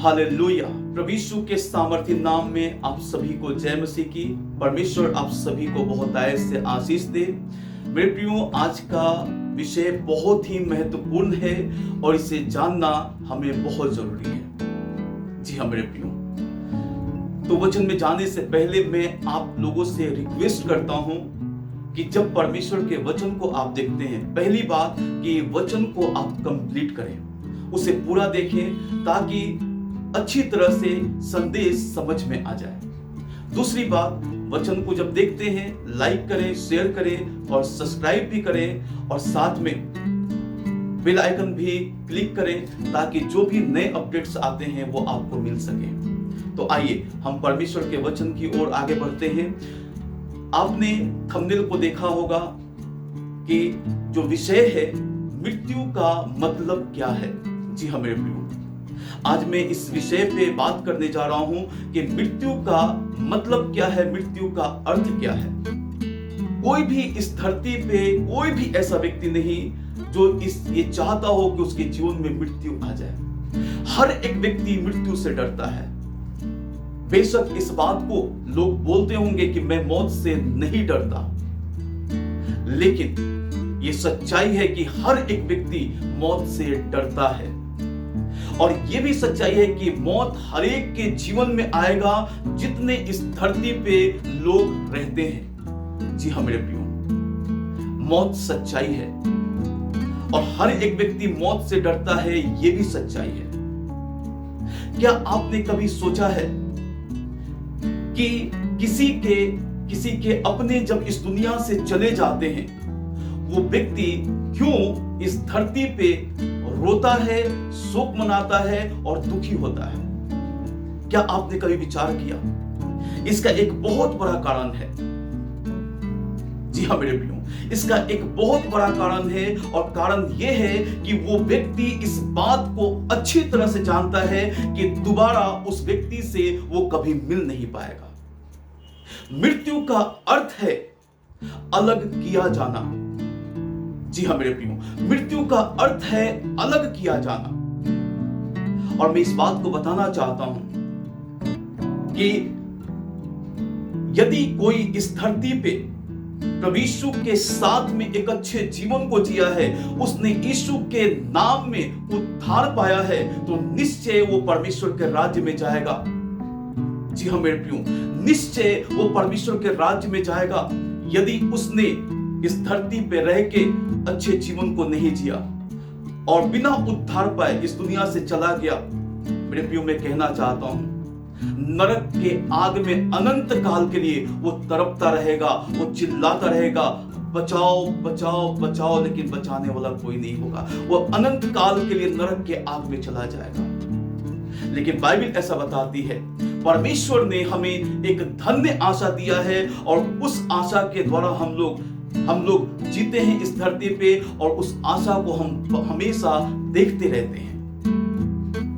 Hallelujah. प्रभु यीशु के सामर्थ्य नाम में आप सभी को जय मसीह की। परमेश्वर आप सभी को बहुत आय से आशीष दे। मेरे प्रियो, आज का विषय बहुत ही महत्वपूर्ण है और इसे जानना हमें बहुत जरूरी है। जी हाँ मेरे प्रियो, तो वचन में जाने से पहले मैं आप लोगों से रिक्वेस्ट करता हूं कि जब परमेश्वर के वचन को आप देखते हैं, पहली बात कि वचन को आप कंप्लीट करें, उसे पूरा देखें ताकि अच्छी तरह से संदेश समझ में आ जाए। दूसरी बात, वचन को जब देखते हैं लाइक करें, शेयर करें और सब्सक्राइब भी करें और साथ में बेल आइकन भी क्लिक करें ताकि जो भी नए अपडेट्स आते हैं वो आपको मिल सके। तो आइए हम परमेश्वर के वचन की ओर आगे बढ़ते हैं। आपने थंबनेल को देखा होगा कि जो विषय है मृत्यु का मतलब क्या है। जी हाँ मेरे प्रियो, आज मैं इस विषय पे बात करने जा रहा हूं कि मृत्यु का मतलब क्या है, मृत्यु का अर्थ क्या है। कोई भी इस धरती पे कोई भी ऐसा व्यक्ति नहीं जो ये चाहता हो कि उसके जीवन में मृत्यु आ जाए। हर एक व्यक्ति मृत्यु से डरता है। बेशक इस बात को लोग बोलते होंगे कि मैं मौत से नहीं डरता, लेकिन ये सच्चाई है कि हर एक व्यक्ति मौत से डरता है। और ये भी सच्चाई है कि मौत हर एक के जीवन में आएगा जितने इस धरती पे लोग रहते हैं। जी हाँ मेरे प्रियो, मौत सच्चाई है और हर एक व्यक्ति मौत से डरता है, ये भी सच्चाई है। क्या आपने कभी सोचा है कि किसी के अपने जब इस दुनिया से चले जाते हैं, वो व्यक्ति क्यों इस धरती पे रोता है, शोक मनाता है और दुखी होता है? क्या आपने कभी विचार किया? इसका एक बहुत बड़ा कारण है। जी हाँ मेरे प्रियो, इसका एक बहुत बड़ा कारण है और कारण यह है कि वो व्यक्ति इस बात को अच्छी तरह से जानता है कि दोबारा उस व्यक्ति से वो कभी मिल नहीं पाएगा। मृत्यु का अर्थ है अलग किया जाना। जी हाँ मेरे प्रियो, मृत्यु का अर्थ है अलग किया जाना। और मैं इस बात को बताना चाहता हूं कि यदि कोई इस धरती पे प्रभु यीशु के साथ में एक अच्छे जीवन को जिया है, उसने यीशु के नाम में उद्धार पाया है, तो निश्चय वो परमेश्वर के राज्य में जाएगा। जी हाँ मेरे प्रियो, निश्चय वो परमेश्वर के राज्य में जाएगा। यदि उसने इस धरती पे रह के अच्छे जीवन को नहीं जिया और बिना उद्धार पाए इस दुनिया से चला गया, मेरे प्रियो मैं कहना चाहता हूं, नरक के आग में अनंत काल के लिए वो तड़पता रहेगा, वो चिल्लाता रहेगा, बचाओ बचाओ बचाओ, लेकिन बचाने वाला कोई नहीं होगा। वो अनंत काल के लिए नरक के आग में चला जाएगा। लेकिन बाइबल ऐसा बताती है, परमेश्वर ने हमें एक धन्य आशा दिया है और उस आशा के द्वारा हम लोग जीते हैं इस धरती पे और उस आशा को हम हमेशा देखते रहते हैं।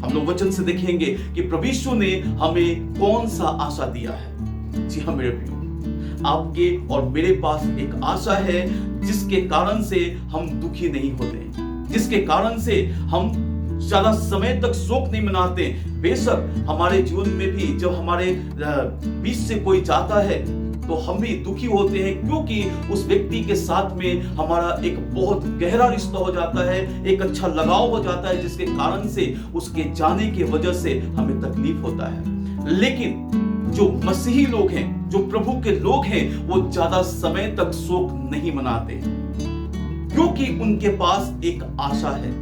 हम लोग वचन से देखेंगे कि प्रभु यीशु ने हमें कौन सा आशा दिया है। जी हाँ मेरे प्रियो, आपके और मेरे पास एक आशा है जिसके कारण से हम दुखी नहीं होते, जिसके कारण से हम ज्यादा समय तक शोक नहीं मनाते। बेशक हमारे जीवन में भी जब हमारे बीच से कोई जाता है तो हम भी दुखी होते हैं, क्योंकि उस व्यक्ति के साथ में हमारा एक बहुत गहरा रिश्ता हो जाता है, एक अच्छा लगाव हो जाता है, जिसके कारण से उसके जाने की वजह से हमें तकलीफ होता है। लेकिन जो मसीही लोग हैं, जो प्रभु के लोग हैं, वो ज्यादा समय तक शोक नहीं मनाते, क्योंकि उनके पास एक आशा है।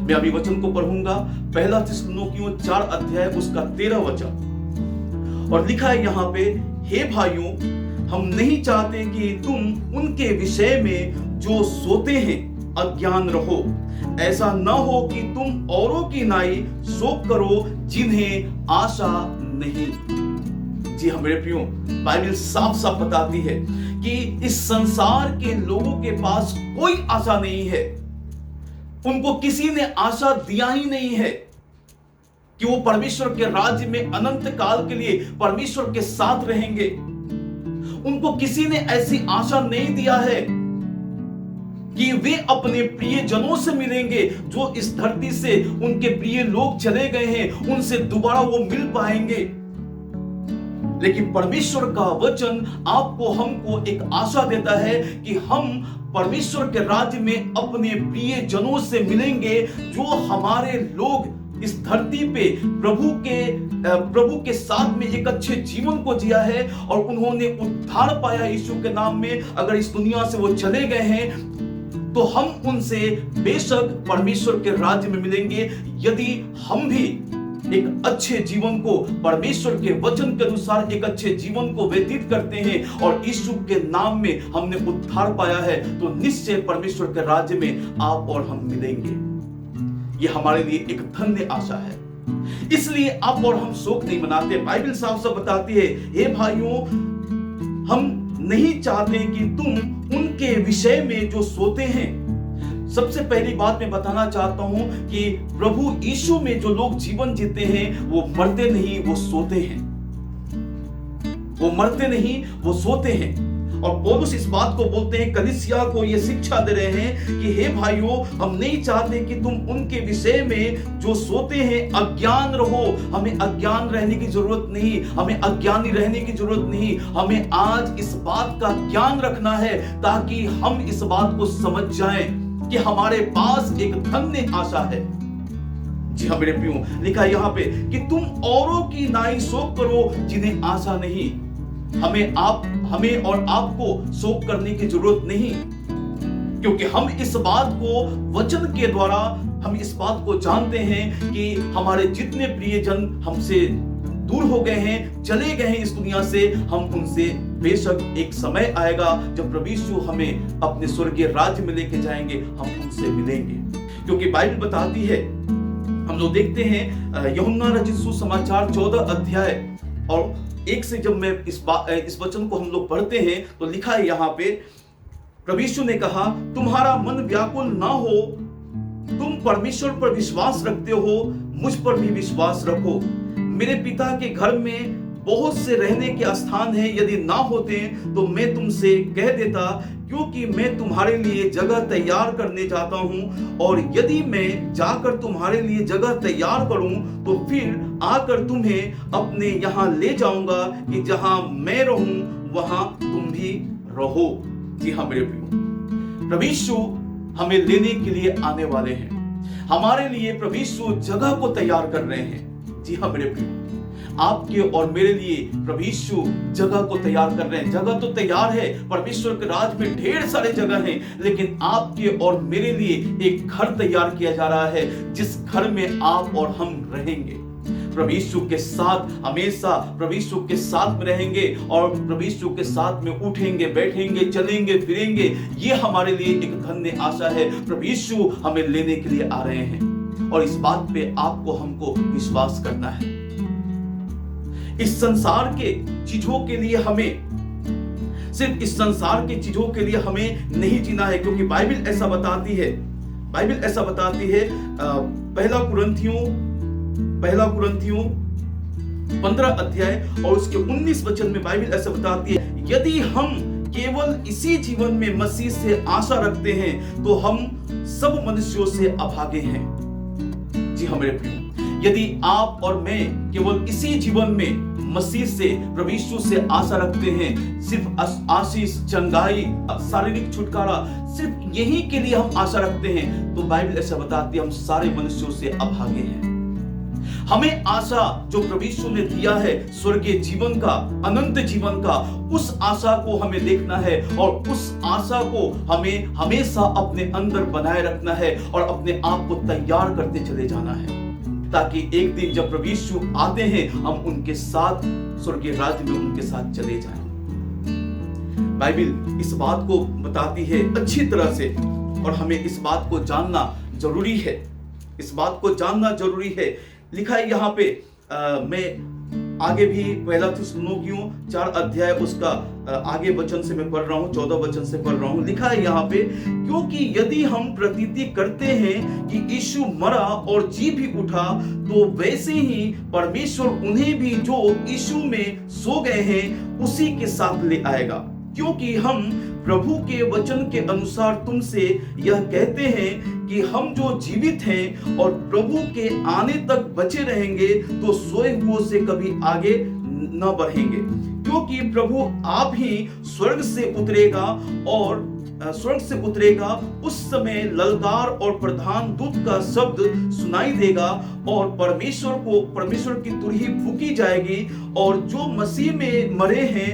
मैं अभी वचन को पढ़ूंगा, पहला थिस्सलुनीकियों 4 अध्याय उसका 13 वचन, और लिखा है यहाँ पे, हे भाइयों, हम नहीं चाहते कि तुम उनके विषय में जो सोते हैं अज्ञान रहो। ऐसा न हो कि तुम औरों की नाई शोक करो जिन्हें आशा नहीं। जी हाँ मेरे प्रियो, बाइबल साफ साफ बताती है कि इस संसार के लोगों के पास कोई आशा नहीं है। उनको किसी ने आशा दिया ही नहीं है कि वो परमेश्वर के राज्य में अनंत काल के लिए परमेश्वर के साथ रहेंगे। उनको किसी ने ऐसी आशा नहीं दिया है कि वे अपने प्रिय जनों से मिलेंगे जो इस धरती से उनके प्रिय लोग चले गए हैं, उनसे दोबारा वो मिल पाएंगे। लेकिन परमेश्वर का वचन आपको हमको एक आशा देता है कि हम परमेश्वर के राज्य में अपने प्रिय जनों से मिलेंगे, जो हमारे लोग इस धरती पे प्रभु के साथ में एक अच्छे जीवन को जिया है और उन्होंने उद्धार पाया यीशु के नाम में। अगर इस दुनिया से वो चले गए हैं तो हम उनसे बेशक परमेश्वर के राज्य में मिलेंगे, यदि हम भी एक अच्छे जीवन को परमेश्वर के वचन के अनुसार एक अच्छे जीवन को व्यतीत करते हैं और यीशु के नाम में हमने उद्धार पाया है, तो निश्चय परमेश्वर के राज्य में आप और हम मिलेंगे। यह हमारे लिए एक धन्य आशा है। इसलिए आप और हम शोक नहीं मनाते। बाइबल साफ साफ बताती है, हे भाइयों, हम नहीं चाहते कि तुम उनके विषय में जो सोते हैं। सबसे पहली बात मैं बताना चाहता हूं कि प्रभु यीशु में जो लोग जीवन जीते हैं वो मरते नहीं, वो सोते हैं। वो मरते नहीं, वो सोते हैं। और पौलुस इस बात को बोलते हैं, कलीसिया को ये शिक्षा दे रहे हैं कि हे भाइयों, हम नहीं चाहते कि तुम उनके विषय में जो सोते हैं अज्ञान रहो। हमें अज्ञान रहने की जरूरत नहीं, हमें अज्ञानी रहने की जरूरत नहीं। हमें आज इस बात का ज्ञान रखना है ताकि हम इस बात को समझ जाएं कि हमारे पास एक धन्य आशा है। जी हाँ मेरे प्रियो, लिखा यहाँ पे कि तुम औरों की नाई शोक करो जिन्हें आशा नहीं। हमें और आपको शोक करने की जरूरत नहीं, क्योंकि हम इस बात को वचन के द्वारा हम इस बात को जानते हैं कि हमारे जितने प्रियजन हमसे दूर हो गए हैं, चले गए हैं इस दुनिया से, हम उनसे बेशक एक समय आएगा जब प्रभु यीशु हमें अपने स्वर्गीय राज्य में लेके जाएंगे, हम उनसे मिलेंगे। क्योंकि बाइबल बताती है, हम लोग देखते हैं यूहन्ना रचित सुसमाचार 14 अध्याय और 1 से जब मैं इस वचन को हम लोग पढ़ते हैं तो लिखा है यहाँ पे, प्रभु यीशु ने कहा, तुम्हारा मन व्याकुल ना हो, तुम परमेश्वर पर विश्वास रखते हो, मुझ पर भी विश्वास रखो। मेरे पिता के घर में बहुत से रहने के स्थान हैं, यदि ना होते तो मैं तुमसे कह देता, क्योंकि मैं तुम्हारे लिए जगह तैयार करने जाता हूं। और यदि मैं जाकर तुम्हारे लिए जगह तैयार करूं तो फिर आकर तुम्हें अपने यहां ले जाऊंगा कि जहां मैं रहूं वहां तुम भी रहो। जी हाँ मेरे प्रियो, प्रभु यीशु हमें लेने के लिए आने वाले हैं। हमारे लिए प्रभु यीशु जगह को तैयार कर रहे हैं। जी हाँ मेरे प्रियो, आपके और मेरे लिए प्रभु यीशु जगह को तैयार कर रहे हैं। जगह तो तैयार है, परमेश्वर के राज में ढेर सारे जगह हैं, लेकिन आपके और मेरे लिए एक घर तैयार किया जा रहा है, जिस घर में आप और हम रहेंगे। प्रभु यीशु के साथ हमेशा प्रभु यीशु के साथ में रहेंगे और प्रभु यीशु के साथ में उठेंगे, बैठेंगे, चलेंगे, फिरेंगे। ये हमारे लिए एक धन्य आशा है। प्रभु यीशु हमें लेने के लिए आ रहे हैं और इस बात पे आपको हमको विश्वास करना है। इस संसार के चीजों के लिए हमें सिर्फ इस संसार की चीजों के लिए हमें नहीं जीना है, क्योंकि बाइबल ऐसा बताती है। पहला कुरिन्थियों 15 अध्याय और उसके 19 वचन में बाइबल ऐसा बताती है, यदि हम केवल इसी जीवन में मसीह से आशा रखते हैं तो हम सब मनुष्यों से अभागे हैं। जी हाँ मेरे प्रियो, यदि आप और मैं केवल इसी जीवन में मसीह से, प्रभु यीशु से आशा रखते हैं, सिर्फ आशीष, चंगाई, शारीरिक छुटकारा, सिर्फ यही के लिए हम आशा रखते हैं, तो बाइबल ऐसा बताती है हम सारे मनुष्यों से अभागे हैं। हमें आशा जो प्रभु यीशु ने दिया है स्वर्गीय जीवन का, अनंत जीवन का, उस आशा को हमें देखना है और उस आशा को हमें हमेशा अपने अंदर बनाए रखना है और अपने आप को तैयार करते चले जाना है, ताकि एक दिन जब प्रभु यीशु आते हैं हम उनके साथ स्वर्गीय राज्य में उनके साथ चले जाएं। बाइबल इस बात को बताती है अच्छी तरह से और हमें इस बात को जानना जरूरी है। इस बात को जानना जरूरी है। लिखा है यहाँ पे, मैं आगे भी पहला थिस्सलुनीकियों 4 अध्याय उसका आगे वचन से मैं पढ़ रहा हूँ, 14 वचन से पढ़ रहा हूँ। लिखा है यहाँ पे, क्योंकि यदि हम प्रतीति करते हैं कि यीशु मरा और जी भी उठा, तो वैसे ही परमेश्वर उन्हें भी जो यीशु में सो गए हैं उसी के साथ ले आएगा। क्योंकि हम प्रभु के वचन के अनुसार तुमसे यह कहते हैं कि हम जो जीवित हैं और प्रभु के आने तक बचे रहेंगे तो सोए हुओं से कभी आगे न बढ़ेंगे, क्योंकि प्रभु आप ही स्वर्ग से उतरेगा। उस समय ललकार और प्रधान दूत का शब्द सुनाई देगा और परमेश्वर की तुरही फूकी जाएगी, और जो मसीह में मरे हैं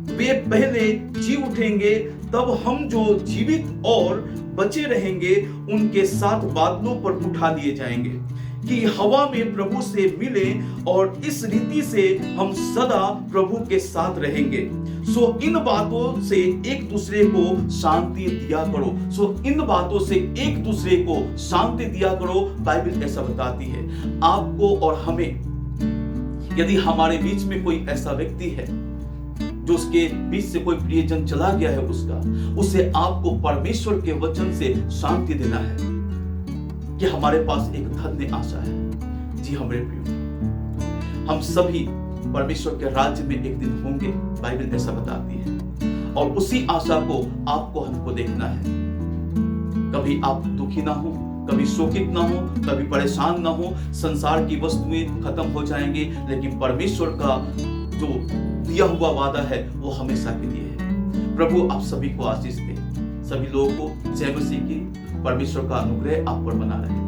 वे पहले जी उठेंगे। तब हम जो जीवित और बचे रहेंगे उनके साथ बादलों पर उठा लिए जाएंगे कि हवा में प्रभु से मिले, और इस रीति से हम सदा प्रभु के साथ रहेंगे। इन बातों से एक दूसरे को शांति दिया करो। बाइबल ऐसा बताती है। आपको और हमें, यदि हमारे बीच में कोई ऐसा व्यक्ति है जो उसके बीच से कोई प्रियजन चला गया है, उसे आपको परमेश्वर के वचन से शांति देना है कि हमारे पास एक धन्य आशा है। जी हमारे प्रियो, हम सभी परमेश्वर के राज्य में एक दिन होंगे, बाइबल ऐसा बताती है, और उसी आशा को आपको हमको देखना है। कभी आप दुखी ना हो, कभी शोकित ना हो, कभी परेशान ना हो। संसार की वस्तुएं खत्म हो जाएंगी, लेकिन परमेश्वर का जो दिया हुआ वादा है वो हमेशा के लिए है। प्रभु आप सभी को आशीष दे। सभी लोगों को जय मसीह की। परमेश्वर का अनुग्रह आप पर बना रहे।